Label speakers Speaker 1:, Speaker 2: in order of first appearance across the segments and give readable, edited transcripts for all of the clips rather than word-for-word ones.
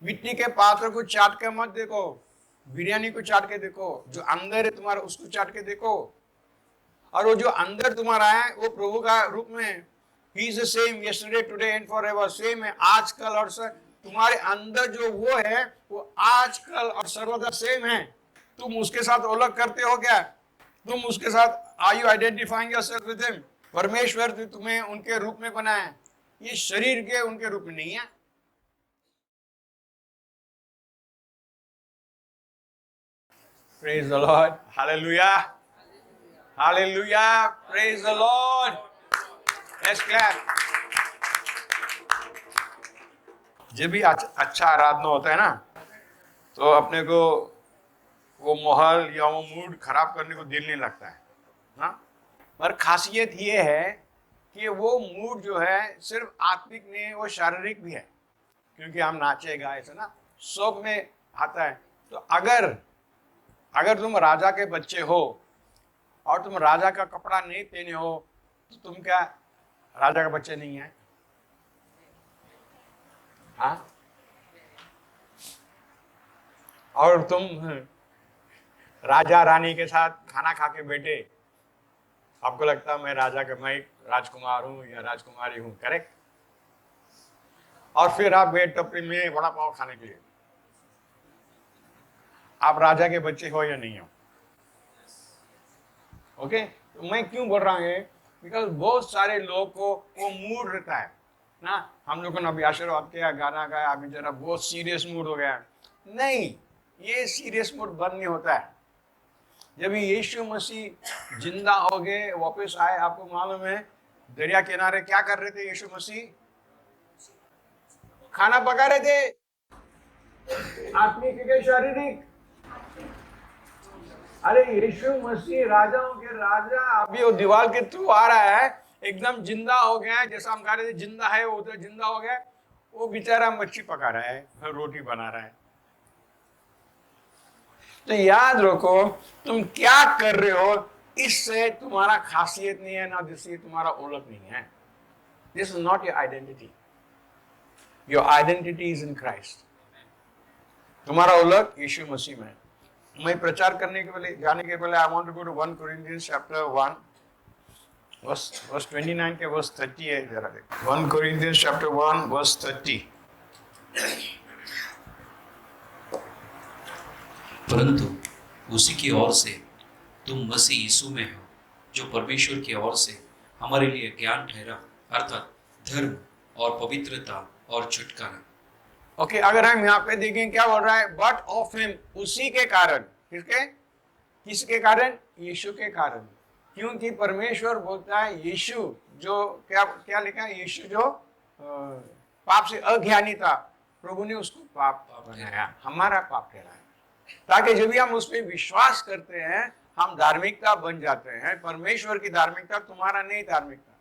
Speaker 1: मिट्टी के पात्र को चाट के मत देखो, बिरयानी को चाट के देखो, जो अंदर है तुम्हारा उसको चाट के देखो। और वो जो अंदर तुम्हारा है वो प्रभु का रूप में, he is the same yesterday today and forever, same है आज कल और सर। तुम्हारे अंदर जो वो है वो आज कल और सर्वदा सेम है। तुम उसके साथ अलग करते हो क्या? तुम उसके साथ, are you identifying yourself with him? परमेश्वर ने तुम्हें उनके रूप में बनाया है, ये शरीर के उनके रूप में नहीं है। Praise the Lord. Hallelujah. Hallelujah. Praise the Lord. Let's clap. जब भी अच्छा आराधना होता है ना, तो अपने को वो माहौल या वो मूड खराब करने को दिल नहीं लगता है ना। पर खासियत ये है कि वो मूड जो है सिर्फ आत्मिक नहीं, वो शारीरिक भी है, क्योंकि हम नाचे गाए से ना, सब में आता है। तो अगर तुम राजा के बच्चे हो और तुम राजा का कपड़ा नहीं पहने हो, तो तुम क्या राजा के बच्चे नहीं है? हाँ? और तुम राजा रानी के साथ खाना खा के बैठे, आपको लगता है मैं मैं राजकुमार हूं या राजकुमारी हूं, करेक्ट? और फिर आप गए टपरी में वड़ा पाव खाने के लिए, आप राजा के बच्चे हो या नहीं हो? ओके? तो मैं क्यों बोल रहा हूँ? बिकॉज बहुत सारे लोग को वो मूड रहता है ना, हम लोगों ने अभी आशीर्वाद किया, गाना गाया, अभी जरा बहुत सीरियस मूड हो गया। नहीं, ये सीरियस मूड बंद नहीं होता है। जब यीशु मसीह जिंदा हो गए, वापस आए, आपको मालूम है दरिया किनारे क्या कर रहे थे यीशु मसीह? खाना पका रहे थे, आत्मिक के शारीरिक। अरे यीशु मसीह राजाओं के राजा, अभी वो दीवार के थ्रू आ रहा है, एकदम जिंदा हो गया है। जैसा हम कह रहे थे जिंदा है, वो तो जिंदा हो गया। वो बेचारा मच्छी पका रहा है, रोटी बना रहा है। तो याद रखो, तुम क्या कर रहे हो, इससे तुम्हारा खासियत नहीं है ना, जिससे तुम्हारा ओळख नहीं है। This is not your identity. Your identity is in Christ. तुम्हारा ओळख यीशु मसीह में। मैं प्रचार करने के पहले, जाने के पहले, I want to go to 1 Corinthians chapter 1 verse 29 के verse 30 है, जरा देखो। 1 Corinthians chapter 1 verse 30।
Speaker 2: परंतु उसी की ओर से तुम मसीह यीशु में हो, जो परमेश्वर की ओर से हमारे लिए ज्ञान ठहरा, अर्थात धर्म और पवित्रता और छुटकारा।
Speaker 1: ओके, अगर हम यहाँ पे देखें क्या बोल रहा है? बट ऑफ हिम, उसी के कारण। किसके कारण? यीशु के कारण। क्योंकि परमेश्वर बोलता है यीशु जो क्या लिखा है? यीशु जो पाप से अज्ञानी था, प्रभु ने उसको पाप बनाया, हमारा पाप ठहराया, ताकि जब भी हम उस पर विश्वास करते हैं हम धार्मिकता बन जाते हैं। परमेश्वर की धार्मिकता, तुम्हारा नहीं धार्मिकता।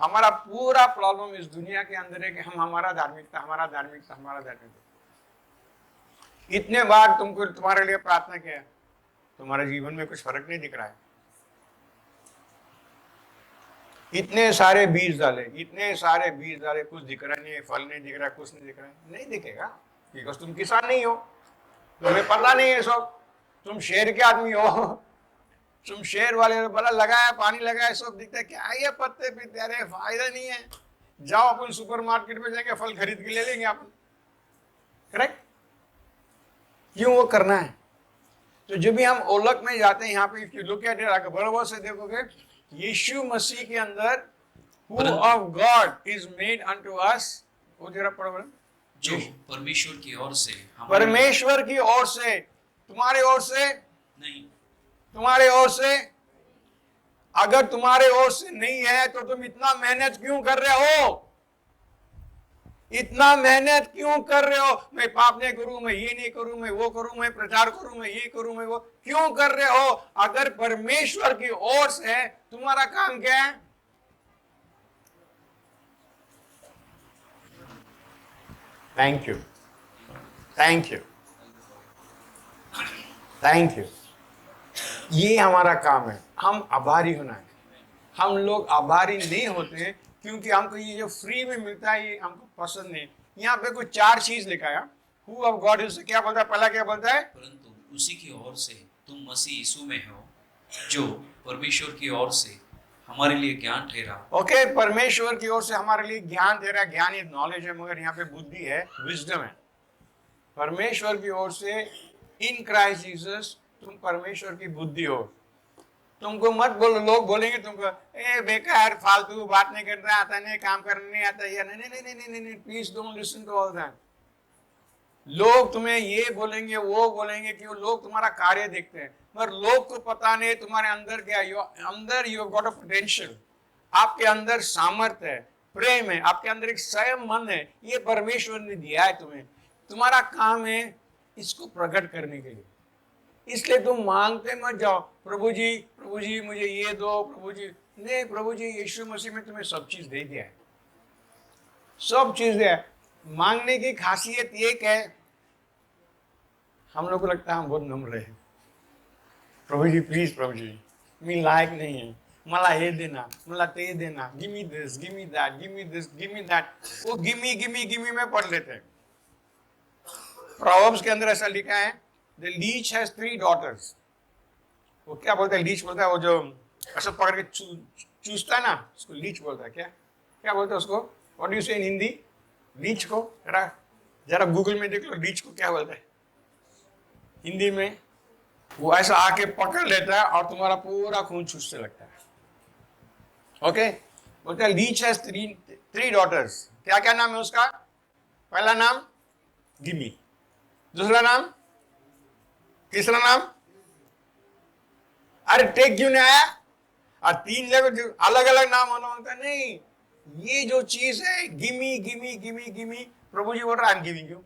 Speaker 1: हमारा पूरा प्रॉब्लम इस दुनिया के अंदर है कि हम हमारा धार्मिकता। इतने बार तुमको तुम्हारे लिए प्रार्थना किया, तुम्हारे जीवन में कुछ फर्क नहीं दिख रहा है। इतने सारे बीज डाले, कुछ दिख रहा नहीं है, फल नहीं दिख रहा, कुछ नहीं दिख रहा है। नहीं दिखेगा, बिकॉज तुम किसान नहीं हो, तुम्हें पता नहीं है सब। तुम शहर के आदमी हो, तुम शहर वाले बड़ा लगाया, पानी लगाया, सब दिखता है, क्या ये पत्ते पीते, अरे फायदा नहीं है। जाओ अपन सुपरमार्केट में जाके फल खरीद के ले लेंगे अपन, करेक्ट? क्यों वो करना है? तो जब भी हम ओलक में जाते हैं, यहाँ पे लुक एट इट, बराबर से देखोगे, यीशु मसीह के अंदर who of God is made unto us, वो जरा पढ़ो,
Speaker 2: जो परमेश्वर की ओर से,
Speaker 1: परमेश्वर की ओर से, तुम्हारे ओर से
Speaker 2: नहीं,
Speaker 1: तुम्हारे ओर से। अगर तुम्हारे ओर से नहीं है तो तुम इतना मेहनत क्यों कर रहे हो? इतना मेहनत क्यों कर रहे हो? मैं पाप नहीं करूं, मैं ये नहीं करूं, मैं वो करूं, मैं प्रचार करूं, मैं ये करूं, मैं वो, क्यों कर रहे हो? अगर परमेश्वर की ओर से है, तुम्हारा काम क्या है? Thank you, thank you, thank you. ये हमारा काम है, हम आभारी होना है। हम लोग आभारी नहीं होते क्योंकि हमको ये जो फ्री में मिलता है ये हमको पसंद नहीं। यहाँ पे कुछ 4 चीज लिखा है, हु ऑफ गॉड इज, क्या बोलता है पहला, क्या बोलता है?
Speaker 2: परंतु उसी की ओर से तुम मसीह यीशु में हो, जो परमेश्वर की ओर से हमारे लिए ज्ञान ठहरा।
Speaker 1: ओके, परमेश्वर की ओर से हमारे लिए ज्ञान दे रहा है। ज्ञान ये नॉलेज है, मगर यहाँ पे बुद्धि है, विजडम है। परमेश्वर की ओर से इन क्राइस्ट जीसस तुम परमेश्वर की बुद्धि हो। तुमको मत बोलो, लोग बोलेंगे तुमको, ए बेकार फालतू बात नहीं करता, आता नहीं, काम करने नहीं आता, या नहीं नहीं नहीं नहीं नहीं, please don't listen to all that. लोग तुम्हें ये बोलेंगे, वो बोलेंगे, कि वो लोग तुम्हारा कार्य देखते हैं, मगर लोग को पता नहीं तुम्हारे अंदर क्या, अंदर यू गॉट अ पोटेंशियल, आपके अंदर सामर्थ्य है, प्रेम है, आपके अंदर एक संयम मन है, ये परमेश्वर ने दिया है तुम्हें। तुम्हारा काम है इसको प्रकट करने के लिए। इसलिए तुम मांगते मत जाओ, प्रभु जी मुझे ये दो, प्रभु जी। नहीं, प्रभु जी यीशु मसीह में तुम्हें सब चीज दे दिया है, सब चीज दिया है। मांगने की खासियत एक है, हम लोग को लगता है हम बहुत नम्र है, प्रभु जी प्लीज, प्रभु जी मैं लायक नहीं है, मला हे देना, मला ते देना, gimme this, gimme that, gimme this, gimme that. वो गिमी गिमी गिमी में पढ़ लेते हैं। प्रोवर्ब्स के अंदर ऐसा लिखा है, द लीच हैज 3 daughters। वो क्या बोलता है, लीच बोलता है, वो जो ऐसा पकड़ के चूसता है ना, उसको लीच बोलता है। क्या क्या बोलता है उसको? व्हाट डू यू से इन हिंदी? लीच को जरा जरा गूगल में देख लो, लीच को क्या बोलता है हिंदी में। वो ऐसा आके पकड़ लेता है और तुम्हारा पूरा खून चूसने लगता है। ओके, बोलता है लीच हैज 3 daughters। क्या क्या नाम है उसका? पहला नाम गिमी, दूसरा नाम, तीसरा नाम, अरे टेक क्यों नहीं आया? और 3 अलग अलग नाम होना होता है। नहीं, ये जो चीज है गिमी गिमी गिमी गिमी, प्रभु जी बोल रहा है गिमी क्यों?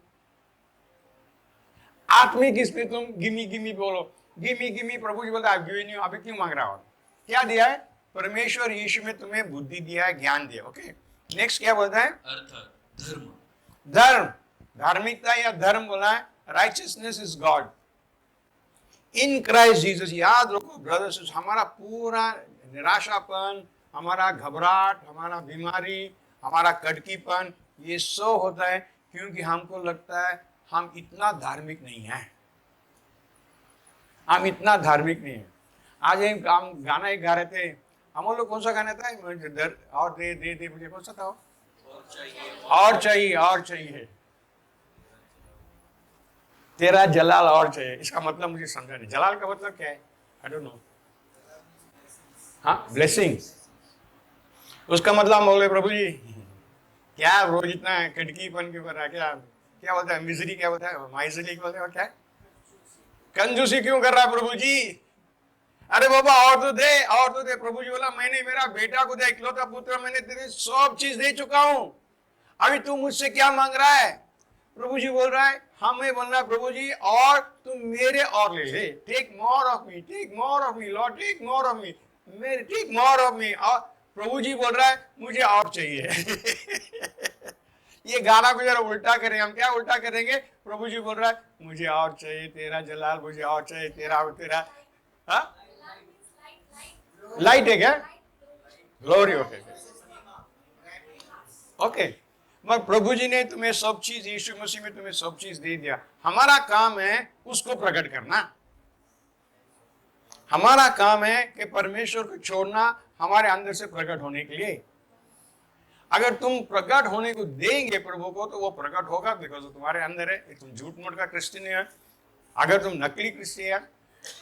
Speaker 1: आत्मिक इसमें तुम गिमी गिमी बोलो, गिमी गिमी, प्रभु जी बोलता है गिमी नहीं, अभी क्यों मांग रहा हो? क्या दिया है? परमेश्वर यीशु में तुम्हें बुद्धि दिया है, ज्ञान दिया। ओके, नेक्स्ट क्या बोलता है?
Speaker 2: अर्थात धर्म।
Speaker 1: धर्म, धार्मिकता या धर्म बोला है, righteousness is God in Christ Jesus. याद रखो ब्रदर्स, हमारा पूरा निराशापन, हमारा घबराहट, हमारा बीमारी, हमारा कटकीपन, ये सब होता है क्योंकि हमको लगता है हम इतना धार्मिक नहीं है, हम इतना धार्मिक नहीं है। आज हम गाना एक गा रहे थे, हम लोग कौन सा गाना था? और दे दे दे, मुझे कौन सा था? और चाहिए, और चाहिए, तेरा जलाल और चाहिए। इसका मतलब मुझे समझा नहीं, जलाल का मतलब क्या है? I don't know. हाँ, ब्लेसिंग। उसका मतलब हम बोले प्रभु जी क्या रोज इतना कटकीपन क्यों कर रहा है? क्या क्या बोलता है? मिजरी क्या बोलता है? माइजरी क्या बोलता है? क्या कंजूसी क्यों कर रहा है प्रभु जी? अरे बाबा और तो दे, और तो दे। प्रभु जी बोला मैंने मेरा बेटा को दिया, इकलौता पुत्र, मैंने तेरे सब चीज दे चुका हूं, अभी तू मुझसे क्या मांग रहा है? प्रभु जी बोल रहा है, हमें बोलना है प्रभु जी और तुम मेरे और ले ले, take more of me, take more of me lord, take more of me, मेरे टेक मोर ऑफ मी। और प्रभु जी बोल रहा है मुझे और चाहिए। ये गाना को जरा उल्टा करें, हम क्या उल्टा करेंगे? प्रभु जी बोल रहा है मुझे और चाहिए, तेरा जलाल मुझे और चाहिए, तेरा तेरा। हाँ, लाइट है क्या? ग्लोरी। ओके ओके, मगर प्रभु जी ने तुम्हें सब चीज, यीशु मसीह में तुम्हें सब चीज दे दिया। हमारा काम है उसको प्रकट करना। हमारा काम है कि परमेश्वर को छोड़ना हमारे अंदर से प्रकट होने के लिए। अगर तुम प्रकट होने को देंगे प्रभु को, तो वो प्रकट होगा, बिकॉज तुम्हारे अंदर है। तुम झूठ मूठ का क्रिश्चियन है, अगर तुम नकली क्रिश्चियन है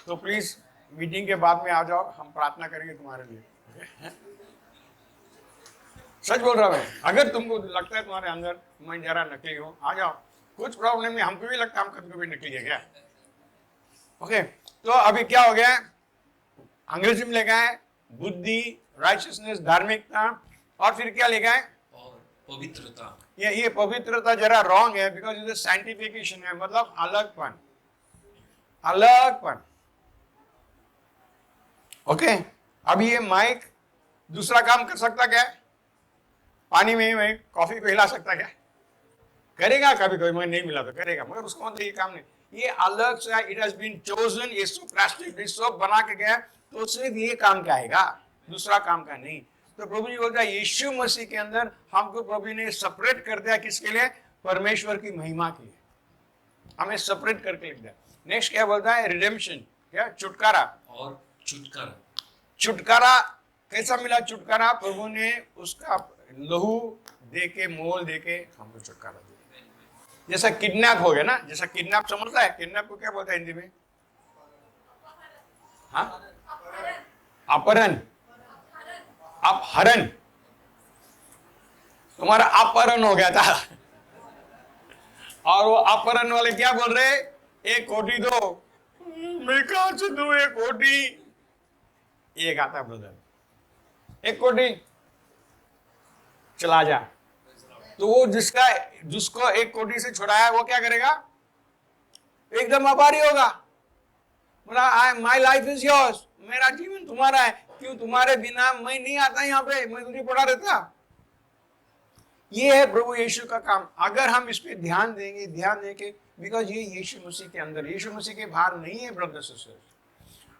Speaker 1: तो प्लीज मीटिंग के बाद में आ जाओ, हम प्रार्थना करेंगे तुम्हारे लिए। सच बोल रहा हूं। अगर तुमको लगता है तुम्हारे अंदर मैं जरा नकली हूं, आ जाओ, कुछ प्रॉब्लम नहीं। हमको भी लगता है हम कभी कभी नकली है क्या? ओके, तो अभी क्या हो गया? अंग्रेजी में लिखा है बुद्धि, राइचियसनेस, धार्मिकता, और फिर क्या लिखा है?
Speaker 2: और पवित्रता।
Speaker 1: ये पवित्रता जरा रॉन्ग है, बिकॉज इट साइंटिफिकेशन है, मतलब अलगपन, अलगपन। ओके, अब ये माइक दूसरा काम कर सकता क्या? पानी में मैं कॉफी को हिला सकता क्या? करेगा कभी कभी, मैं नहीं मिला तो करेगा, मगर उसको मतलब ये काम नहीं। ये अलग से, इट हैज बीन चोजन, ये सब प्लास्टिक सब बना के गया, तो सिर्फ ये काम का आएगा, दूसरा काम का नहीं। तो प्रभु जी बोलता है यीशु मसीह के अंदर हमको प्रभु ने सेपरेट कर दिया, किसके लिए? परमेश्वर की महिमा के लिए। हमें सेपरेट करके लिख दिया। नेक्स्ट क्या बोलता है? रिडेम्पशन, क्या? छुटकारा।
Speaker 2: और छुटकारा।
Speaker 1: छुटकारा कैसा मिला? छुटकारा प्रभु ने उसका लहू दे के, मोल दे के हमको छुटकारा दिया। जैसा किडनैप हो गया ना, जैसा किडनैप समझता है, किडनैप को क्या बोलता है हिंदी में? हाँ, अपहरण, अपहरण। तुम्हारा अपहरण हो गया था और वो अपहरण वाले क्या बोल रहे? एक कोटी दो। मैं कहां से दूं एक कोटी? एक आता ब्रदर, एक कोटी, चला जा। तो वो जिसको एक कोटी से छुड़ाया वो क्या करेगा? एकदम आभारी होगा, बोला माई लाइफ इज योर्स, मेरा जीवन तुम्हारा है। क्यों? तुम्हारे बिना मैं नहीं आता यहाँ पे, मैं तुझे पढ़ा रहता। ये है प्रभु यीशु का काम। अगर हम इस पे ध्यान देंगे, ध्यान देंगे, बिकॉज ये यीशु मसीह के अंदर, यीशु मसीह के बाहर नहीं है ब्रदर सिस्टर्स।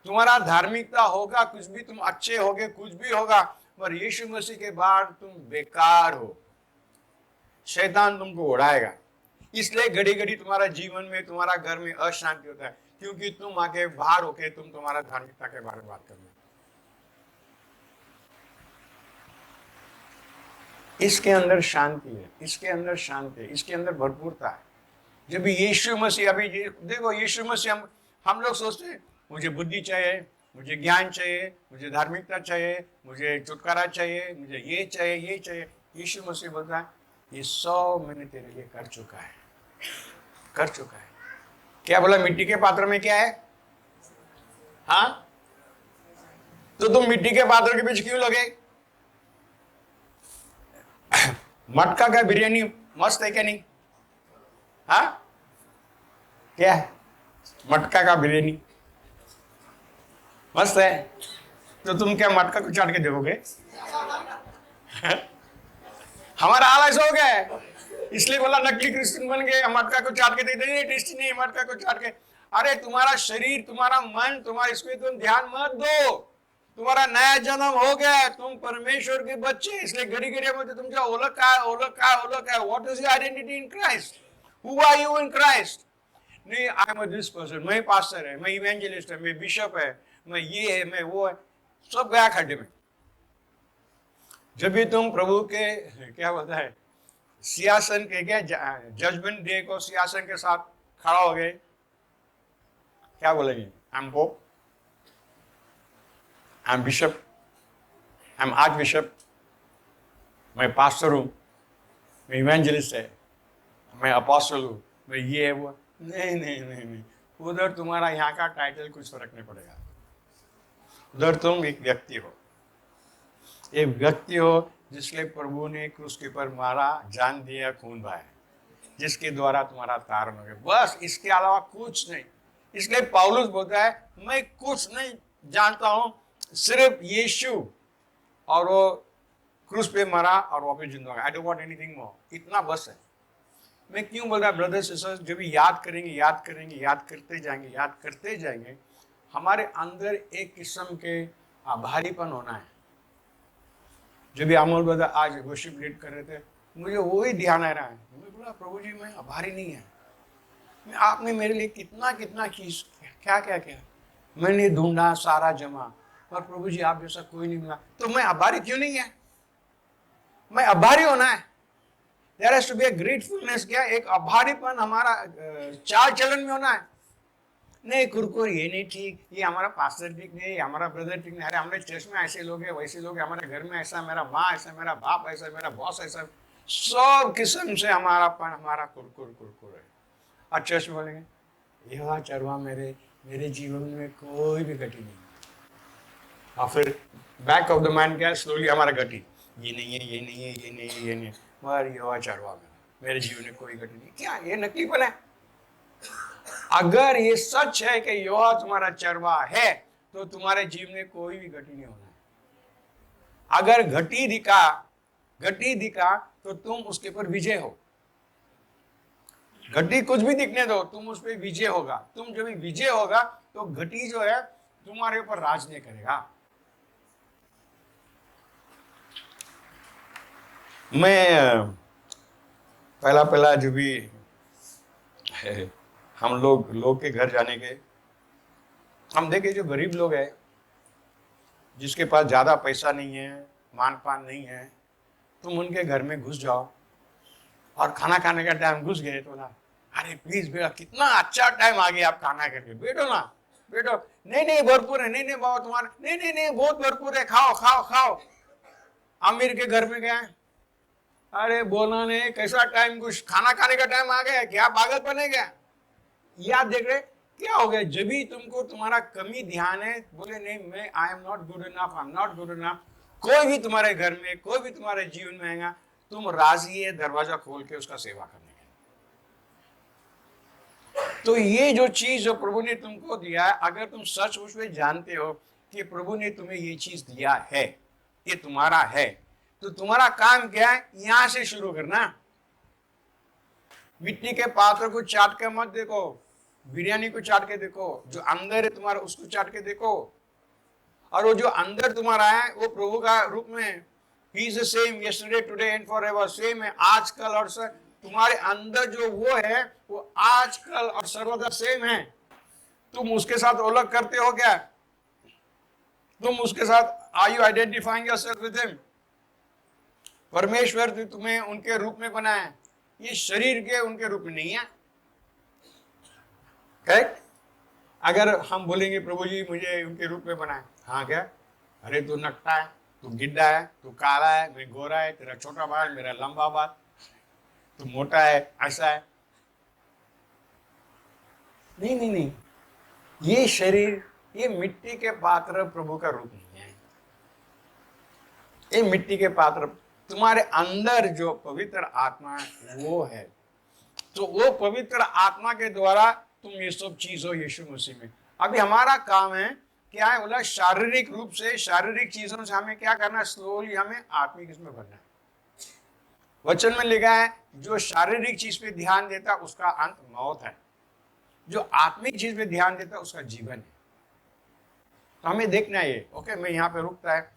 Speaker 1: तुम्हारा धार्मिकता होगा, कुछ भी तुम अच्छे होगे, कुछ भी होगा, पर यीशु मसीह के बाहर तुम बेकार हो। शैतान तुमको उड़ाएगा। इसलिए घड़ी घड़ी तुम्हारा जीवन में, तुम्हारा घर में अशांति होता है, क्योंकि तुम आके बाहर होके तुम तुम्हारा धार्मिकता के बारे में बात कर रहे हो। इसके अंदर शांति है, इसके अंदर शांति है, इसके अंदर भरपूरता है। जब यीशु मसीह, अभी देखो यीशु मसीह, हम लोग सोचते हैं मुझे बुद्धि चाहिए, मुझे ज्ञान चाहिए, मुझे धार्मिकता चाहिए, मुझे छुटकारा चाहिए, मुझे ये चाहिए, ये चाहिए। यीशु मसीह बोलता है ये सब मैंने तेरे लिए कर चुका है, कर चुका है। क्या बोला? मिट्टी के पात्र में क्या है? हाँ, तो तुम मिट्टी के पात्र के बीच क्यों लगे? मटका का बिरयानी मस्त है क्या नहीं? हाँ, क्या है? मटका का बिरयानी मस्त है, तो तुम क्या मटका को चाट के देखोगे? हमारा हाल ऐसा हो गया है, इसलिए बोला नकली क्रिश्चियन बन गए, मटका को चाट के देते नहीं, टेस्टी नहीं मटका को चाट के। अरे तुम्हारा शरीर, तुम्हारा मन, तुम्हारा, इसमें तुम ध्यान मत दो। तुम्हारा नया जन्म हो गया, तुम परमेश्वर के बच्चे। इसलिए घड़ी घड़ी में तुमचा ओळख काय, ओळख काय, ओळख काय। What is your identity in Christ? Who are you in Christ? नहीं, आई एम दिस पर्सन, मैं पास्टर है, मैं इवेंजलिस्ट है, मैं बिशप है, मैं ये है, मैं वो है, सब गया खड्डे में। जब भी तुम प्रभु के, क्या बोलता है, सिंहासन के, क्या जजमेंट डे को सिंहासन के साथ खड़ा हो गए, क्या बोलेंगे? I am pope, I am bishop, I am arch bishop, मैं पास्टर हूँ, मैं इवेंजलिस्ट है, मैं अपोस्टल हूँ, मैं ये है वो। नहीं नहीं नहीं नहीं, उधर तुम्हारा यहाँ का टाइटल कुछ फर्क नहीं पड़ेगा। उधर तुम एक व्यक्ति हो, एक व्यक्ति हो जिसके प्रभु ने क्रूस के ऊपर मारा, जान दिया, खून बहाया, जिसके द्वारा तुम्हारा तारण हो गया। बस, इसके अलावा कुछ नहीं। इसलिए पौलुस बोलता है मैं कुछ नहीं जानता हूं, सिर्फ यीशु और वो क्रूस पे मरा और वापस जिंदा हो गया। I don't want anything more, इतना बस है। मैं क्यों बोल रहा ब्रदर्स सिस्टर्स, जब भी याद करेंगे, याद करेंगे, याद करते जाएंगे, याद करते जाएंगे, हमारे अंदर एक किस्म के आभारीपन होना है। जब भी अमोल ब्रदर आज वर्शिप लीड कर रहे थे, मुझे वो ही ध्यान आ रहा है। मैं बोला प्रभु जी मैं आभारी नहीं है, आपने मेरे लिए कितना कितना चीज, क्या क्या क्या मैंने ढूंढा, सारा जमा, और प्रभु जी आप जैसा कोई नहीं मिला, तो मैं आभारी क्यों नहीं है? मैं आभारी होना है। There has to be a gratefulness. क्या? एक आभारीपन हमारा चाल चलन में होना है। नहीं कुरकुर, ये नहीं ठीक, ये हमारा पास्टर ठीक नहीं, हमारा ब्रदर ठीक नहीं, अरे हमारे चर्च में ऐसे लोग हैं, वैसे लोग हैं, हमारे घर में ऐसा, मेरा माँ ऐसा, मेरा बाप ऐसा, मेरा बॉस ऐसा, सब किस्म से हमारा कुरकुर कुरकुर है। और चर्च में बोलेंगे यह चरवा मेरे जीवन में कोई भी गति नहीं। और फिर बैक ऑफ द माइंड क्या? स्लोली हमारा गति, ये नहीं है, ये नहीं है, ये नहीं है, ये नहीं है, मगर यह चरवा मेरे जीवन में कोई गति नहीं। क्या ये नकलीपन है? अगर ये सच है कि यहोवा तुम्हारा चरवा है, तो तुम्हारे जीवन में कोई भी घटी नहीं होना है। अगर घटी दिखा तो तुम उसके ऊपर विजय हो। घटी कुछ भी दिखने दो, तुम उस पर विजय होगा। तुम जब विजय होगा तो घटी जो है तुम्हारे ऊपर राज नहीं करेगा। मैं पहला जब भी हम लोग के घर जाने के, हम देखे जो गरीब लोग हैं, जिसके पास ज़्यादा पैसा नहीं है, मान पान नहीं है, तुम उनके घर में घुस जाओ और खाना खाने का टाइम घुस गए तो ना, अरे प्लीज बेटा कितना अच्छा टाइम आ गया, आप खाना करके बैठो ना, बैठो। नहीं नहीं भरपूर है, नहीं नहीं बाबा तुम्हारा, नहीं नहीं नहीं बहुत भरपूर है, खाओ खाओ खाओ। अमीर के घर में गए, अरे बोला नहीं कैसा टाइम, कुछ खाना खाने का टाइम आ गया, क्या पागलपन है क्या? याद देख रहे क्या हो गया? जब भी तुमको तुम्हारा कमी ध्यान है, बोले नहीं मैं I am not good enough, I am not good enough, कोई भी तुम्हारे घर में, कोई भी तुम्हारे जीवन में आएगा, तुम राजी है दरवाजा खोल के उसका सेवा करने के। तो ये जो चीज जो प्रभु ने तुमको दिया है, अगर तुम सच मुच में जानते हो कि प्रभु ने तुम्हें ये चीज दिया है, ये तुम्हारा है, तो तुम्हारा काम क्या है? यहां से शुरू करना। मिट्टी के पात्र को चाट के मत देखो, बिरयानी को चाट के देखो, जो अंदर है तुम्हारा उसको चाट के देखो। और वो जो अंदर तुम्हारा है वो प्रभु का रूप में, He is the same yesterday, today and forever, same है आज कल और सर। तुम्हारे अंदर जो वो है वो आज कल और सर्वदा सेम है। तुम उसके साथ अलग करते हो क्या? तुम उसके साथ, are you identifying yourself with him? परमेश्वर ने तुम्हें उनके रूप में बनाया, ये शरीर के उनके रूप में नहीं है। करेक्ट? अगर हम बोलेंगे प्रभु जी मुझे उनके रूप में बनाए, हाँ क्या? अरे तू नकटा है, तू गिड्डा है, तू काला है, मैं गोरा है, तेरा छोटा बाल मेरा लंबा बाल, तू मोटा है, ऐसा है। नहीं नहीं नहीं, ये शरीर, ये मिट्टी के पात्र प्रभु का रूप नहीं है। ये मिट्टी के पात्र, तुम्हारे अंदर जो पवित्र आत्मा है वो है। तो वो पवित्र आत्मा के द्वारा तुम ये सब चीज हो यीशु मसीह में। अभी हमारा काम है क्या है? बोला शारीरिक रूप से, शारीरिक चीजों से हमें क्या करना है? स्लोली हमें आत्मिक इसमें भरना है। वचन में लिखा है जो शारीरिक चीज पे ध्यान देता उसका अंत मौत है, जो आत्मिक चीज पे ध्यान देता उसका जीवन है। तो हमें देखना है ये। ओके, मैं यहाँ पे रुकता है।